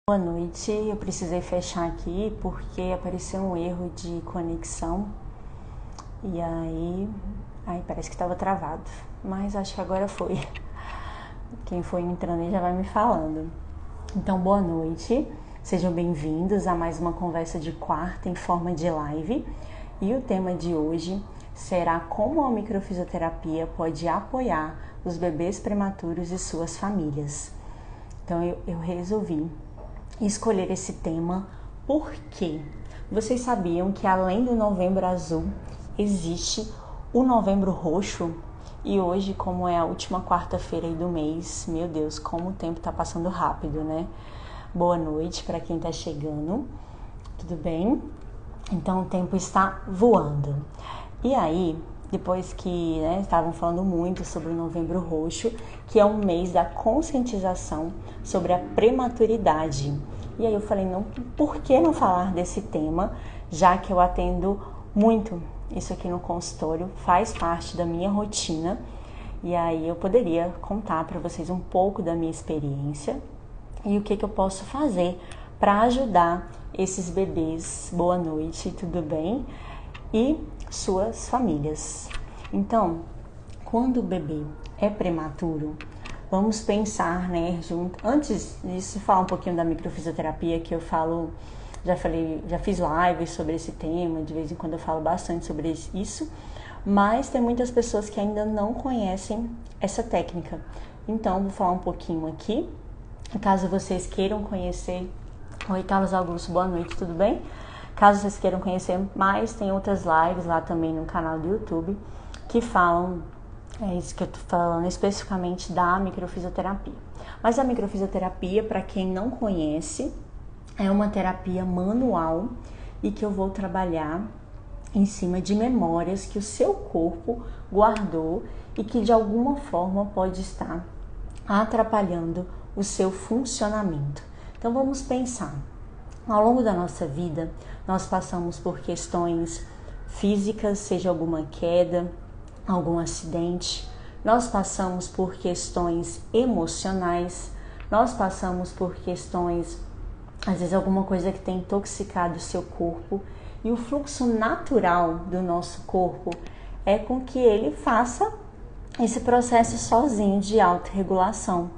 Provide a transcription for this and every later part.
Boa noite, eu precisei fechar aqui porque apareceu um erro de conexão e aí parece que estava travado, mas acho que agora foi. Quem foi entrando aí já vai me falando. Então, boa noite, sejam bem-vindos a mais uma conversa de quarta em forma de live e o tema de hoje será como a microfisioterapia pode apoiar os bebês prematuros e suas famílias. Então, eu resolvi escolher esse tema porque vocês sabiam que além do Novembro Azul existe o Novembro Roxo? E hoje, como é a última quarta-feira do mês, meu Deus, como o tempo tá passando rápido, né? Boa noite para quem tá chegando, tudo bem? Então o tempo está voando. E aí, depois que estavam falando muito sobre o Novembro Roxo, que é um mês da conscientização sobre a prematuridade. E aí eu falei, não, por que não falar desse tema, já que eu atendo muito isso aqui no consultório, faz parte da minha rotina. E aí eu poderia contar para vocês um pouco da minha experiência e o que eu posso fazer para ajudar esses bebês. Boa noite, tudo bem? E suas famílias. Então, quando o bebê é prematuro, vamos pensar, junto. Antes disso, falar um pouquinho da microfisioterapia, que eu falo, já fiz lives sobre esse tema, de vez em quando eu falo bastante sobre isso, mas tem muitas pessoas que ainda não conhecem essa técnica. Então, vou falar um pouquinho aqui, caso vocês queiram conhecer. Oi, Carlos Augusto, boa noite, tudo bem? Caso vocês queiram conhecer mais, tem outras lives lá também no canal do YouTube que falam, é isso que eu tô falando especificamente da microfisioterapia. Mas a microfisioterapia, para quem não conhece, é uma terapia manual e que eu vou trabalhar em cima de memórias que o seu corpo guardou e que de alguma forma pode estar atrapalhando o seu funcionamento. Então vamos pensar. Ao longo da nossa vida, nós passamos por questões físicas, seja alguma queda, algum acidente. Nós passamos por questões emocionais. Nós passamos por questões, às vezes, alguma coisa que tem intoxicado o seu corpo. E o fluxo natural do nosso corpo é com que ele faça esse processo sozinho de autorregulação.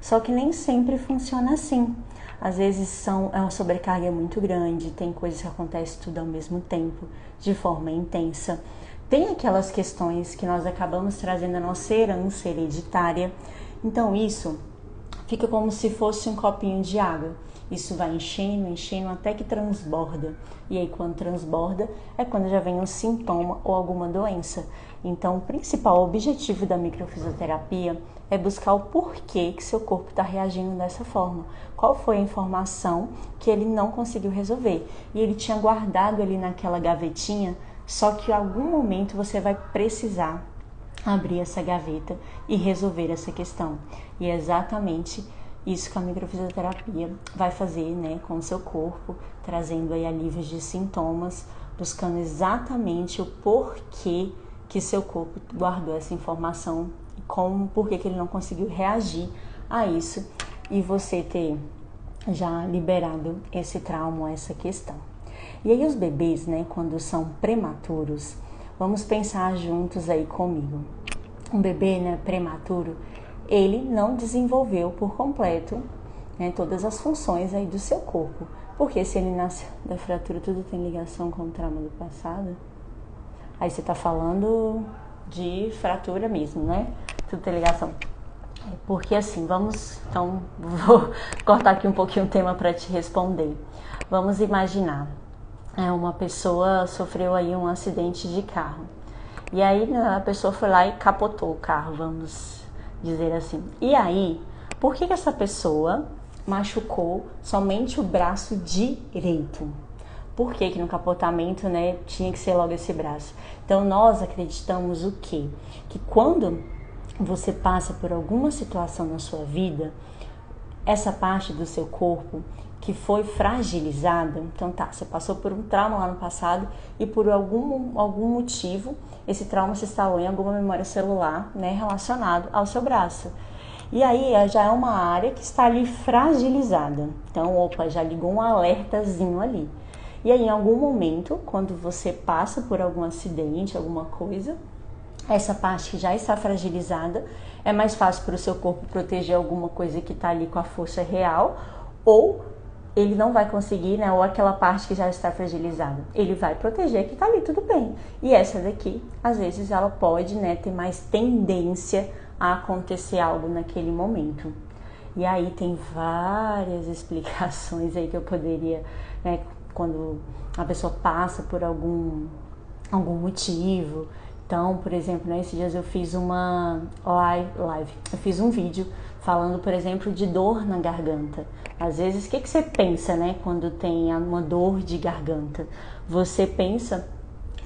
Só que nem sempre funciona assim. Às vezes é uma sobrecarga muito grande, tem coisas que acontecem tudo ao mesmo tempo, de forma intensa. Tem aquelas questões que nós acabamos trazendo a nossa herança hereditária. Então isso fica como se fosse um copinho de água. Isso vai enchendo, enchendo até que transborda. E aí quando transborda é quando já vem um sintoma ou alguma doença. Então o principal objetivo da microfisioterapia é buscar o porquê que seu corpo está reagindo dessa forma. Qual foi a informação que ele não conseguiu resolver? E ele tinha guardado ali naquela gavetinha, só que em algum momento você vai precisar abrir essa gaveta e resolver essa questão. E é exatamente isso que a microfisioterapia vai fazer, com o seu corpo, trazendo aí alívios de sintomas, buscando exatamente o porquê que seu corpo guardou essa informação e por que ele não conseguiu reagir a isso e você ter já liberado esse trauma, essa questão. E aí os bebês, quando são prematuros, vamos pensar juntos aí comigo. Um bebê, prematuro, ele não desenvolveu por completo todas as funções aí do seu corpo. Porque se ele nasce da fratura, tudo tem ligação com o trauma do passado. Aí você tá falando de fratura mesmo, Tudo tem ligação. Porque assim, então vou cortar aqui um pouquinho o tema para te responder. Vamos imaginar, uma pessoa sofreu aí um acidente de carro. E aí a pessoa foi lá e capotou o carro, vamos dizer assim. E aí, por que essa pessoa machucou somente o braço direito? Por que no capotamento, tinha que ser logo esse braço? Então, nós acreditamos o quê? Que quando você passa por alguma situação na sua vida, essa parte do seu corpo que foi fragilizada, então você passou por um trauma lá no passado e por algum motivo esse trauma se instalou em alguma memória celular, relacionado ao seu braço. E aí já é uma área que está ali fragilizada. Então, opa, já ligou um alertazinho ali. E aí, em algum momento, quando você passa por algum acidente, alguma coisa, essa parte que já está fragilizada, é mais fácil para o seu corpo proteger alguma coisa que está ali com a força real, ou ele não vai conseguir, né? Ou aquela parte que já está fragilizada, ele vai proteger que está ali tudo bem. E essa daqui, às vezes, ela pode, né, ter mais tendência a acontecer algo naquele momento. E aí tem várias explicações aí que eu poderia, né, quando a pessoa passa por algum motivo. Então, por exemplo, né, esses dias eu fiz uma live, eu fiz um vídeo falando, por exemplo, de dor na garganta. Às vezes, o que você pensa, né, quando tem uma dor de garganta? Você pensa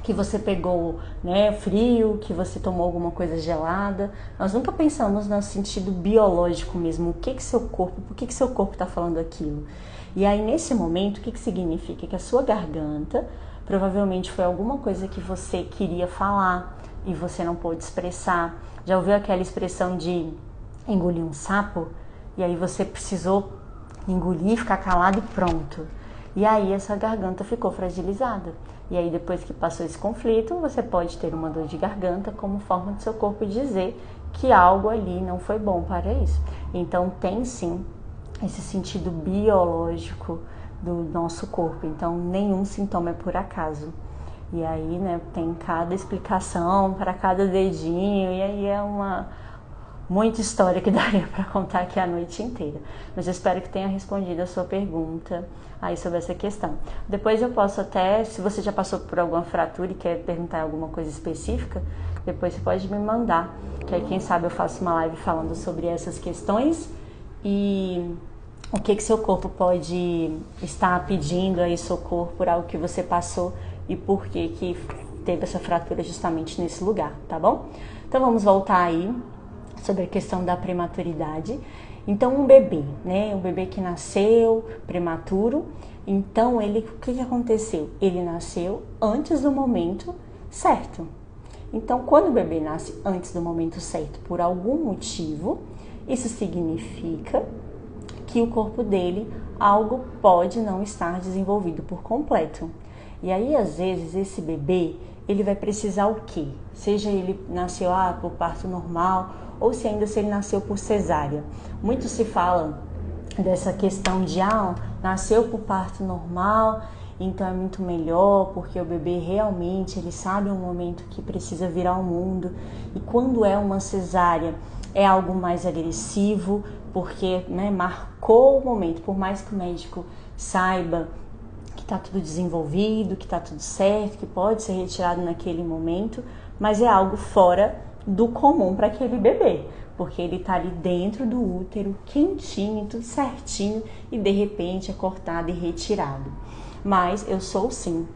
que você pegou, né, frio, que você tomou alguma coisa gelada. Nós nunca pensamos no sentido biológico mesmo, por que seu corpo está falando aquilo. E aí, nesse momento, o que significa? Que a sua garganta provavelmente foi alguma coisa que você queria falar e você não pôde expressar. Já ouviu aquela expressão de engolir um sapo? E aí você precisou engolir, ficar calado e pronto. E aí essa garganta ficou fragilizada. E aí depois que passou esse conflito, você pode ter uma dor de garganta como forma do seu corpo dizer que algo ali não foi bom para isso. Então tem sim esse sentido biológico do nosso corpo. Então nenhum sintoma é por acaso. E aí, né, tem cada explicação para cada dedinho, e aí é muita história que daria para contar aqui a noite inteira. Mas eu espero que tenha respondido a sua pergunta aí sobre essa questão. Depois eu posso até, se você já passou por alguma fratura e quer perguntar alguma coisa específica, depois você pode me mandar, que aí quem sabe eu faço uma live falando sobre essas questões e o que seu corpo pode estar pedindo aí socorro por algo que você passou e por que teve essa fratura justamente nesse lugar, tá bom? Então vamos voltar aí sobre a questão da prematuridade. Então um bebê, né? Um bebê que nasceu prematuro, então o que aconteceu? Ele nasceu antes do momento certo. Então quando o bebê nasce antes do momento certo por algum motivo, isso significa que o corpo dele, algo pode não estar desenvolvido por completo. E aí, às vezes, esse bebê, ele vai precisar o quê? Seja ele nasceu por parto normal, ou se ele nasceu por cesárea. Muito se fala dessa questão de, nasceu por parto normal, então é muito melhor, porque o bebê realmente, ele sabe o momento que precisa vir ao mundo. E quando é uma cesárea, é algo mais agressivo, porque, né, marcou o momento, por mais que o médico saiba que está tudo desenvolvido, que está tudo certo, que pode ser retirado naquele momento, mas é algo fora do comum para aquele bebê, porque ele está ali dentro do útero, quentinho, tudo certinho, e de repente é cortado e retirado. Mas eu sou sim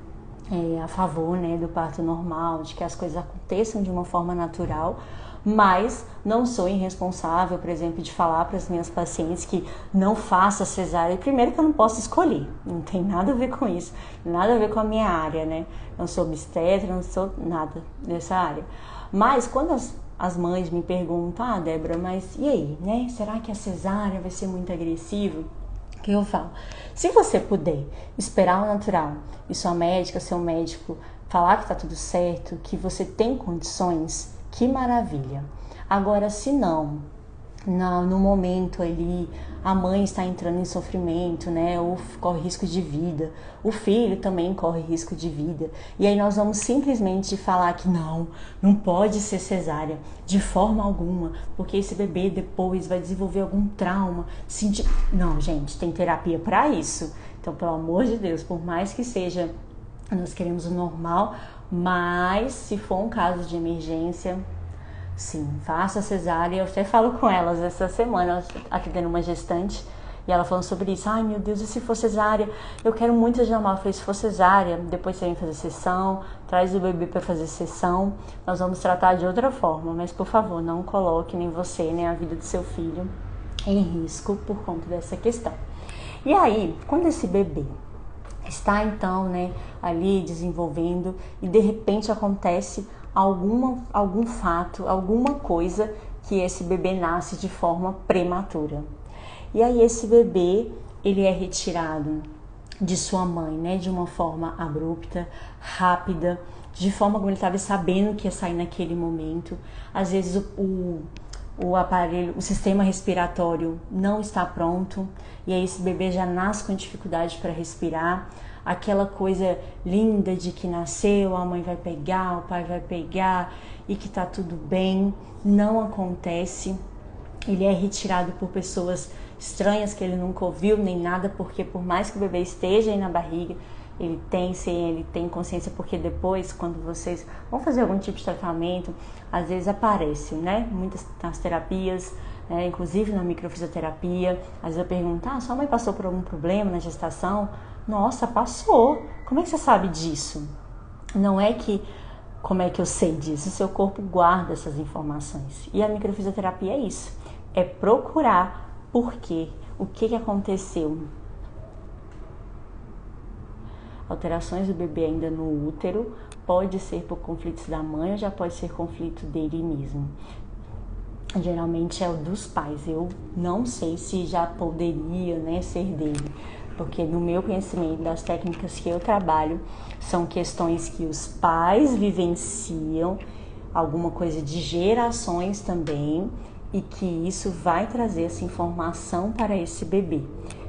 a favor, né, do parto normal, de que as coisas aconteçam de uma forma natural, mas não sou irresponsável, por exemplo, de falar para as minhas pacientes que não faça cesárea. Primeiro que eu não posso escolher, não tem nada a ver com isso, nada a ver com a minha área, né? Não sou obstetra, não sou nada dessa área. Mas quando as mães me perguntam, Débora, mas e aí, né? Será que a cesárea vai ser muito agressiva? O que eu falo? Se você puder esperar o natural e sua médica, seu médico falar que tá tudo certo, que você tem condições, que maravilha. Agora, se não, no momento ali, a mãe está entrando em sofrimento, né? Ou corre risco de vida, o filho também corre risco de vida. E aí nós vamos simplesmente falar que não pode ser cesárea, de forma alguma, porque esse bebê depois vai desenvolver algum trauma. Não, gente, tem terapia para isso. Então, pelo amor de Deus, por mais que seja, nós queremos o normal, mas se for um caso de emergência, sim, faça cesárea. Eu até falo com elas essa semana, atendendo uma gestante, e ela falando sobre isso. Ai, meu Deus, e se for cesárea? Eu quero muito de normal. Eu falei, se for cesárea, depois você vem fazer sessão, traz o bebê para fazer sessão, nós vamos tratar de outra forma, mas por favor, não coloque nem você, nem a vida do seu filho em risco por conta dessa questão. E aí, quando esse bebê está então, né, ali desenvolvendo e de repente acontece algum fato, alguma coisa que esse bebê nasce de forma prematura. E aí esse bebê, ele é retirado de sua mãe, né, de uma forma abrupta, rápida, de forma como ele estava sabendo que ia sair naquele momento. Às vezes o aparelho, o sistema respiratório não está pronto, e aí esse bebê já nasce com dificuldade para respirar. Aquela coisa linda de que nasceu, a mãe vai pegar, o pai vai pegar e que tá tudo bem, não acontece. Ele é retirado por pessoas estranhas que ele nunca ouviu nem nada, porque por mais que o bebê esteja aí na barriga, ele tem consciência, porque depois, quando vocês vão fazer algum tipo de tratamento, às vezes aparece, né? Muitas nas terapias, inclusive na microfisioterapia, às vezes eu pergunto, sua mãe passou por algum problema na gestação? Nossa, passou. Como é que você sabe disso? Não é que, como é que eu sei disso? O seu corpo guarda essas informações. E a microfisioterapia é isso. É procurar por quê, o que aconteceu. Alterações do bebê ainda no útero, pode ser por conflitos da mãe ou já pode ser conflito dele mesmo. Geralmente é o dos pais. Eu não sei se já poderia, né, ser dele, porque no meu conhecimento das técnicas que eu trabalho, são questões que os pais vivenciam, alguma coisa de gerações também, e que isso vai trazer essa informação para esse bebê.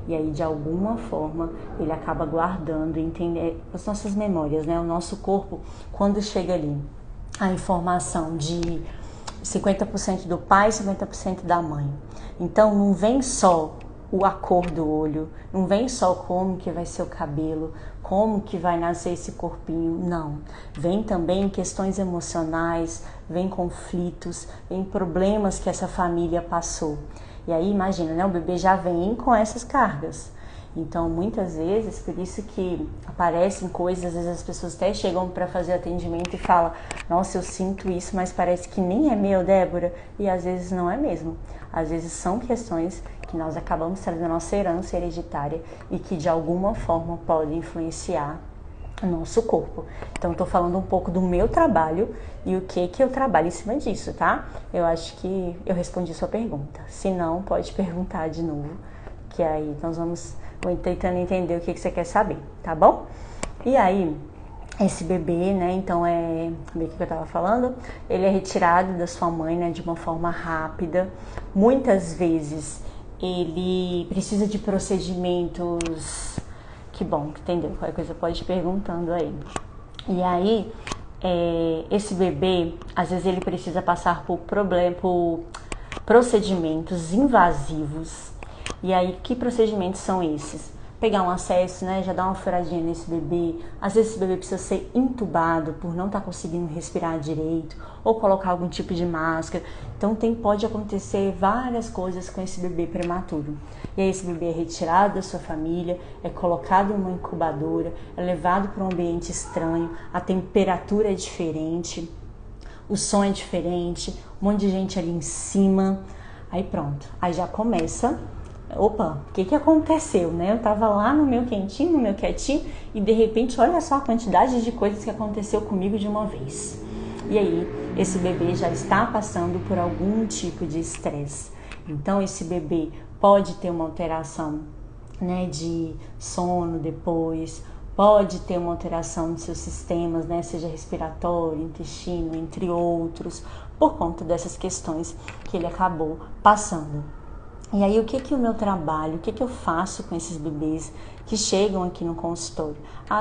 E aí, de alguma forma, ele acaba guardando, entender as nossas memórias, né? O nosso corpo, quando chega ali, a informação de 50% do pai, 50% da mãe. Então, não vem só a cor do olho, não vem só como que vai ser o cabelo, como que vai nascer esse corpinho, não. Vem também questões emocionais, vem conflitos, vem problemas que essa família passou. E aí, imagina, né? O bebê já vem com essas cargas. Então, muitas vezes, por isso que aparecem coisas, às vezes as pessoas até chegam para fazer atendimento e falam, nossa, eu sinto isso, mas parece que nem é meu, Débora. E às vezes não é mesmo. Às vezes são questões que nós acabamos trazendo a nossa herança hereditária e que de alguma forma podem influenciar o nosso corpo. Então, estou falando um pouco do meu trabalho e o que eu trabalho em cima disso, tá? Eu acho que eu respondi sua pergunta. Se não, pode perguntar de novo, que aí nós vamos tentando entender o que você quer saber, tá bom? E aí, esse bebê, né, então como é que eu tava falando? Ele é retirado da sua mãe, né, de uma forma rápida. Muitas vezes ele precisa de procedimentos. Que bom, entendeu? Qualquer coisa pode ir perguntando aí. E aí, esse bebê, às vezes ele precisa passar por procedimentos invasivos. E aí, que procedimentos são esses? Pegar um acesso, né? Já dar uma furadinha nesse bebê. Às vezes esse bebê precisa ser intubado por não estar conseguindo respirar direito, ou colocar algum tipo de máscara. Então pode acontecer várias coisas com esse bebê prematuro. E aí esse bebê é retirado da sua família, é colocado em uma incubadora, é levado para um ambiente estranho, a temperatura é diferente, o som é diferente, um monte de gente ali em cima. Aí pronto, aí já começa. Opa, o que aconteceu, né? Eu tava lá no meu quentinho, no meu quietinho, e de repente, olha só a quantidade de coisas que aconteceu comigo de uma vez. E aí, esse bebê já está passando por algum tipo de estresse. Então, esse bebê pode ter uma alteração, né, de sono depois, pode ter uma alteração de seus sistemas, né, seja respiratório, intestino, entre outros, por conta dessas questões que ele acabou passando. E aí, o que o meu trabalho, o que eu faço com esses bebês que chegam aqui no consultório?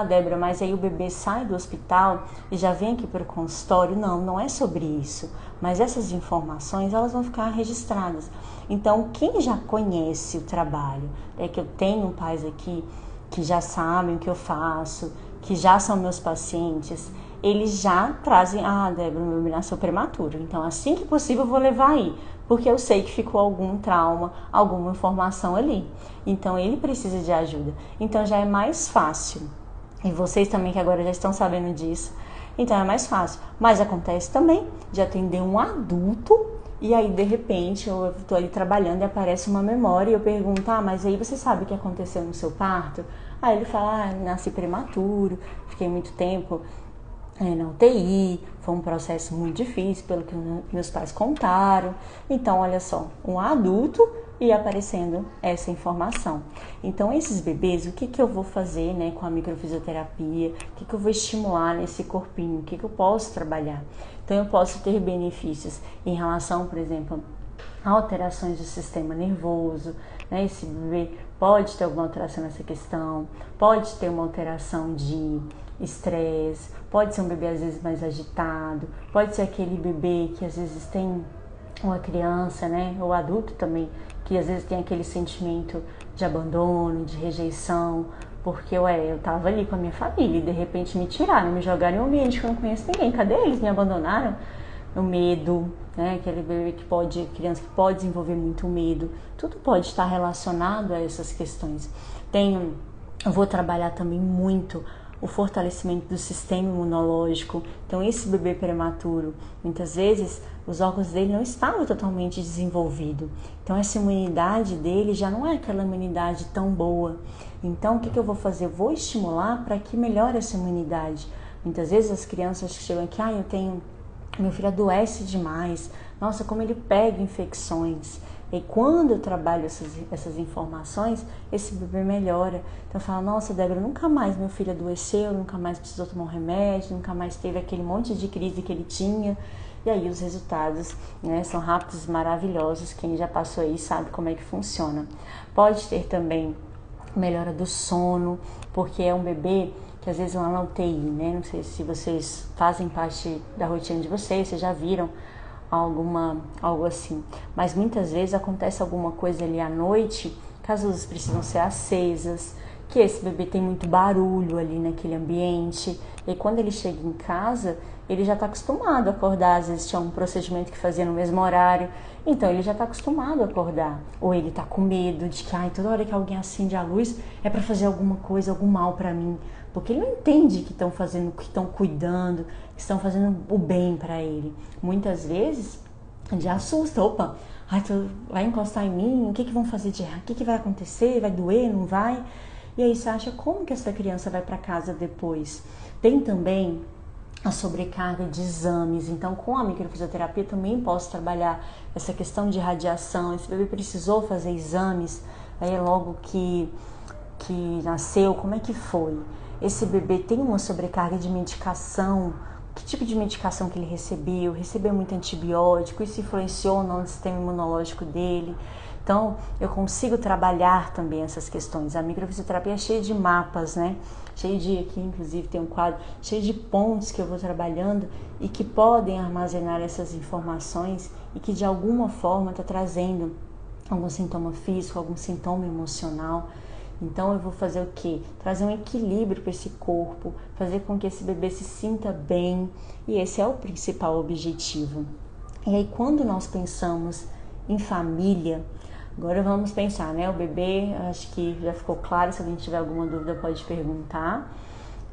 Débora, mas aí o bebê sai do hospital e já vem aqui para o consultório? Não, não é sobre isso. Mas essas informações, elas vão ficar registradas. Então, quem já conhece o trabalho, que eu tenho pais aqui que já sabem o que eu faço, que já são meus pacientes, eles já trazem, Débora, meu bebê nasceu prematuro, então assim que possível eu vou levar aí, porque eu sei que ficou algum trauma, alguma informação ali, então ele precisa de ajuda, então já é mais fácil, e vocês também que agora já estão sabendo disso, então é mais fácil, mas acontece também de atender um adulto, e aí de repente eu estou ali trabalhando e aparece uma memória e eu pergunto, mas aí você sabe o que aconteceu no seu parto? Aí ele fala, nasci prematuro, fiquei muito tempo na UTI, foi um processo muito difícil, pelo que meus pais contaram. Então, olha só, um adulto e aparecendo essa informação. Então, esses bebês, o que eu vou fazer, né, com a microfisioterapia? O que eu vou estimular nesse corpinho? O que eu posso trabalhar? Então, eu posso ter benefícios em relação, por exemplo, a alterações do sistema nervoso, né? Esse bebê pode ter alguma alteração nessa questão, pode ter uma alteração de estresse, pode ser um bebê às vezes mais agitado, pode ser aquele bebê que às vezes tem uma criança, né, ou adulto também, que às vezes tem aquele sentimento de abandono, de rejeição, porque eu tava ali com a minha família e de repente me tiraram, me jogaram em um ambiente que eu não conheço ninguém, cadê eles? Me abandonaram. O medo, né, aquele bebê criança que pode desenvolver muito medo, tudo pode estar relacionado a essas questões. Eu vou trabalhar também muito o fortalecimento do sistema imunológico. Então, esse bebê prematuro, muitas vezes, os órgãos dele não estavam totalmente desenvolvidos. Então, essa imunidade dele já não é aquela imunidade tão boa. Então, o que eu vou fazer? Eu vou estimular para que melhore essa imunidade. Muitas vezes, as crianças que chegam aqui, meu filho adoece demais, nossa, como ele pega infecções. E quando eu trabalho essas informações, esse bebê melhora. Então eu falo, nossa, Débora, nunca mais meu filho adoeceu, nunca mais precisou tomar um remédio, nunca mais teve aquele monte de crise que ele tinha. E aí os resultados, né, são rápidos e maravilhosos. Quem já passou aí sabe como é que funciona. Pode ter também melhora do sono, porque é um bebê que às vezes lá na UTI, né? Não sei se vocês fazem parte da rotina de vocês já viram algo assim. Mas muitas vezes acontece alguma coisa ali à noite, que as luzes precisam ser acesas, que esse bebê tem muito barulho ali naquele ambiente. E quando ele chega em casa, ele já está acostumado a acordar. Às vezes tinha um procedimento que fazia no mesmo horário, então ele já está acostumado a acordar. Ou ele está com medo de que toda hora que alguém acende a luz é para fazer alguma coisa, algum mal para mim. Porque ele não entende que estão fazendo, que estão cuidando, que estão fazendo o bem para ele. Muitas vezes ele já assusta, opa, tu vai encostar em mim, o que vão fazer de errado? O que vai acontecer? Vai doer? Não vai? E aí você acha como que essa criança vai para casa depois? Tem também a sobrecarga de exames. Então, com a microfisioterapia também posso trabalhar essa questão de radiação. Esse bebê precisou fazer exames, aí logo que nasceu, como é que foi? Esse bebê tem uma sobrecarga de medicação, que tipo de medicação que ele recebeu muito antibiótico, isso influenciou ou não no sistema imunológico dele. Então, eu consigo trabalhar também essas questões. A microfisioterapia é cheia de mapas, né? Aqui inclusive tem um quadro, cheio de pontos que eu vou trabalhando e que podem armazenar essas informações e que de alguma forma está trazendo algum sintoma físico, algum sintoma emocional. Então eu vou fazer o quê? Trazer um equilíbrio para esse corpo, fazer com que esse bebê se sinta bem, e esse é o principal objetivo. E aí quando nós pensamos em família, agora vamos pensar, né? O bebê, acho que já ficou claro, se alguém tiver alguma dúvida pode perguntar.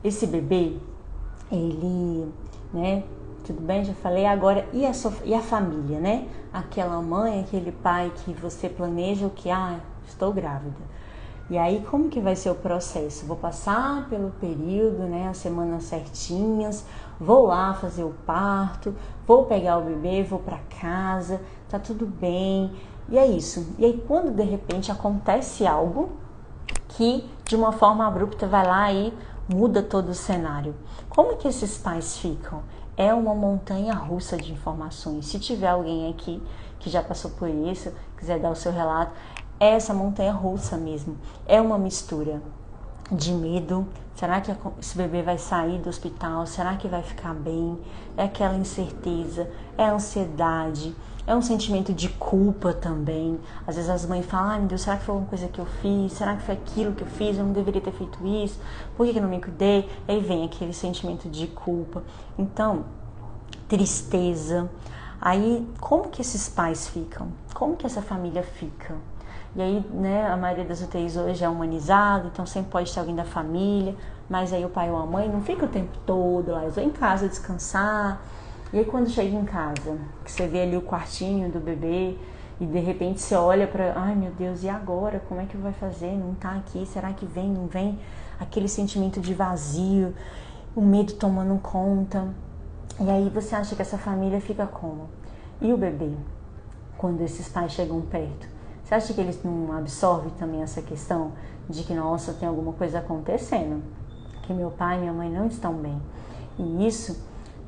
Esse bebê, ele, né? Tudo bem, já falei. Agora, e a família, né? Aquela mãe, aquele pai que você planeja o que? Estou grávida. E aí, como que vai ser o processo? Vou passar pelo período, né, as semanas certinhas, vou lá fazer o parto, vou pegar o bebê, vou para casa, tá tudo bem, e é isso. E aí, quando de repente acontece algo que de uma forma abrupta vai lá e muda todo o cenário, como que esses pais ficam? É uma montanha russa de informações. Se tiver alguém aqui que já passou por isso, quiser dar o seu relato, é essa montanha russa mesmo, é uma mistura de medo, será que esse bebê vai sair do hospital, será que vai ficar bem, é aquela incerteza, é a ansiedade, é um sentimento de culpa também. Às vezes as mães falam, meu Deus, será que foi alguma coisa que eu fiz, será que foi aquilo que eu fiz, eu não deveria ter feito isso, por que eu não me cuidei? Aí vem aquele sentimento de culpa, então, tristeza. Aí, como que esses pais ficam? Como que essa família fica? E aí, né, a maioria das UTIs hoje é humanizado, então sempre pode ter alguém da família, mas aí o pai ou a mãe não fica o tempo todo lá, eles vão em casa descansar. E aí quando chega em casa, que você vê ali o quartinho do bebê e de repente você olha para, ai meu Deus, e agora? Como é que vai fazer? Não tá aqui, será que vem, não vem? Aquele sentimento de vazio. o medo tomando conta. E aí você acha que essa família fica como? E o bebê, quando esses pais chegam perto? Você acha que eles não absorvem também essa questão de que, nossa, tem alguma coisa acontecendo? Que meu pai e minha mãe não estão bem. E isso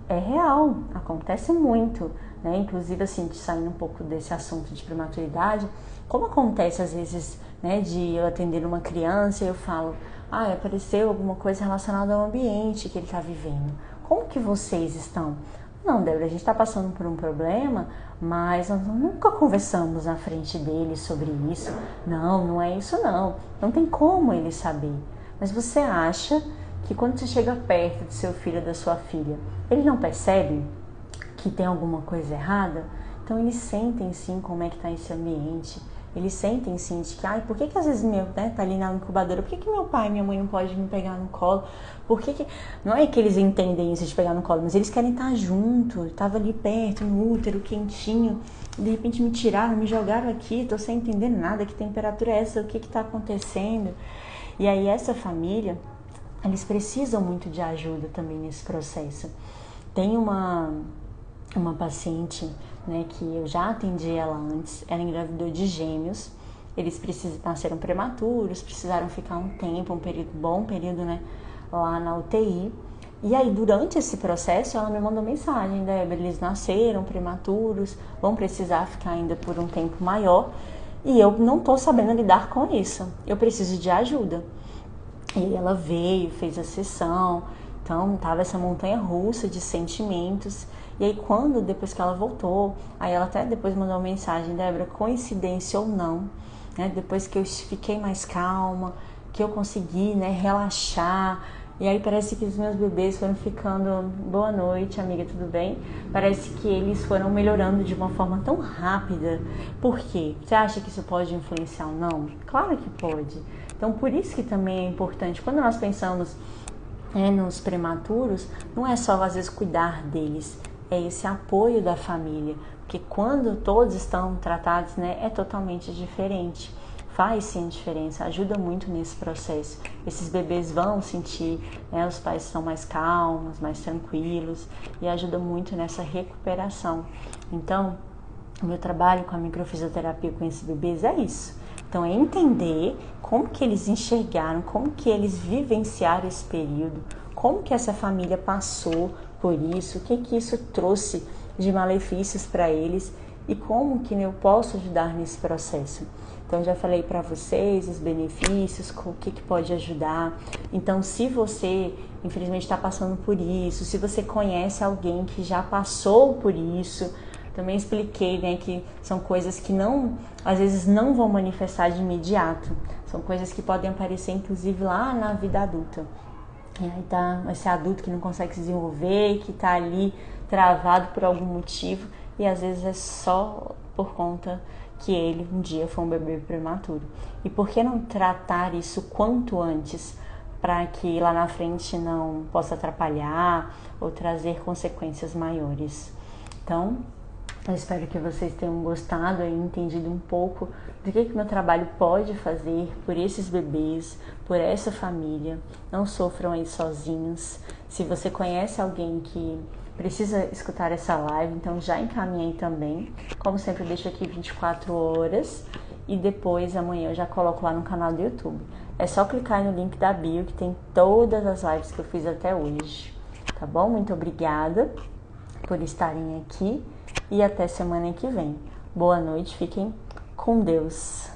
é real, acontece muito, né? Inclusive, assim, saindo um pouco desse assunto de prematuridade, como acontece às vezes, né, de eu atender uma criança e eu falo, apareceu alguma coisa relacionada ao ambiente que ele está vivendo. Como que vocês estão? Não, Débora, a gente está passando por um problema, mas nós nunca conversamos na frente dele sobre isso. Não, não é isso não. Não tem como ele saber. Mas você acha que quando você chega perto do seu filho ou da sua filha, ele não percebe que tem alguma coisa errada? Então eles sentem sim como é que está esse ambiente. Eles sentem sim de que, por que às vezes tá ali na incubadora, por que meu pai e minha mãe não podem me pegar no colo? Não é que eles entendem isso de pegar no colo, mas eles querem estar junto. Eu tava ali perto, no útero, quentinho, de repente me tiraram, me jogaram aqui, tô sem entender nada, que temperatura é essa, o que tá acontecendo? E aí essa família, eles precisam muito de ajuda também nesse processo. Tem uma paciente, né, que eu já atendi ela antes, ela engravidou de gêmeos, eles nasceram prematuros, precisaram ficar um bom período, né, lá na UTI. E aí, durante esse processo, ela me mandou mensagem, Débora, eles nasceram prematuros, vão precisar ficar ainda por um tempo maior, e eu não tô sabendo lidar com isso, eu preciso de ajuda. E ela veio, fez a sessão, então tava essa montanha russa de sentimentos. E aí depois que ela voltou, aí ela até depois mandou uma mensagem, Débora, coincidência ou não, né? Depois que eu fiquei mais calma, que eu consegui, né, relaxar. E aí parece que os meus bebês foram ficando, boa noite, amiga, tudo bem? Parece que eles foram melhorando de uma forma tão rápida. Por quê? Você acha que isso pode influenciar ou não? Claro que pode. Então por isso que também é importante, quando nós pensamos nos prematuros, não é só às vezes cuidar deles, é esse apoio da família, porque quando todos estão tratados, né, é totalmente diferente. Faz sim diferença, ajuda muito nesse processo. Esses bebês vão sentir, né, os pais estão mais calmos, mais tranquilos, e ajuda muito nessa recuperação. Então, o meu trabalho com a microfisioterapia com esses bebês é isso. Então, é entender como que eles enxergaram, como que eles vivenciaram esse período, como que essa família passou por isso, o que isso trouxe de malefícios para eles e como que eu posso ajudar nesse processo. Então, já falei para vocês os benefícios, o que pode ajudar. Então, se você, infelizmente, está passando por isso, se você conhece alguém que já passou por isso, também expliquei, né, que são coisas que às vezes não vão manifestar de imediato. São coisas que podem aparecer, inclusive, lá na vida adulta. E aí tá esse adulto que não consegue se desenvolver, que tá ali travado por algum motivo, e às vezes é só por conta que ele um dia foi um bebê prematuro. E por que não tratar isso quanto antes, para que lá na frente não possa atrapalhar ou trazer consequências maiores? Então, eu espero que vocês tenham gostado e entendido um pouco do que meu trabalho pode fazer por esses bebês, por essa família. Não sofram aí sozinhos. Se você conhece alguém que precisa escutar essa live, então já encaminhei também. Como sempre, eu deixo aqui 24 horas e depois amanhã eu já coloco lá no canal do YouTube. É só clicar no link da bio que tem todas as lives que eu fiz até hoje. Tá bom? Muito obrigada por estarem aqui e até semana que vem. Boa noite, fiquem com Deus.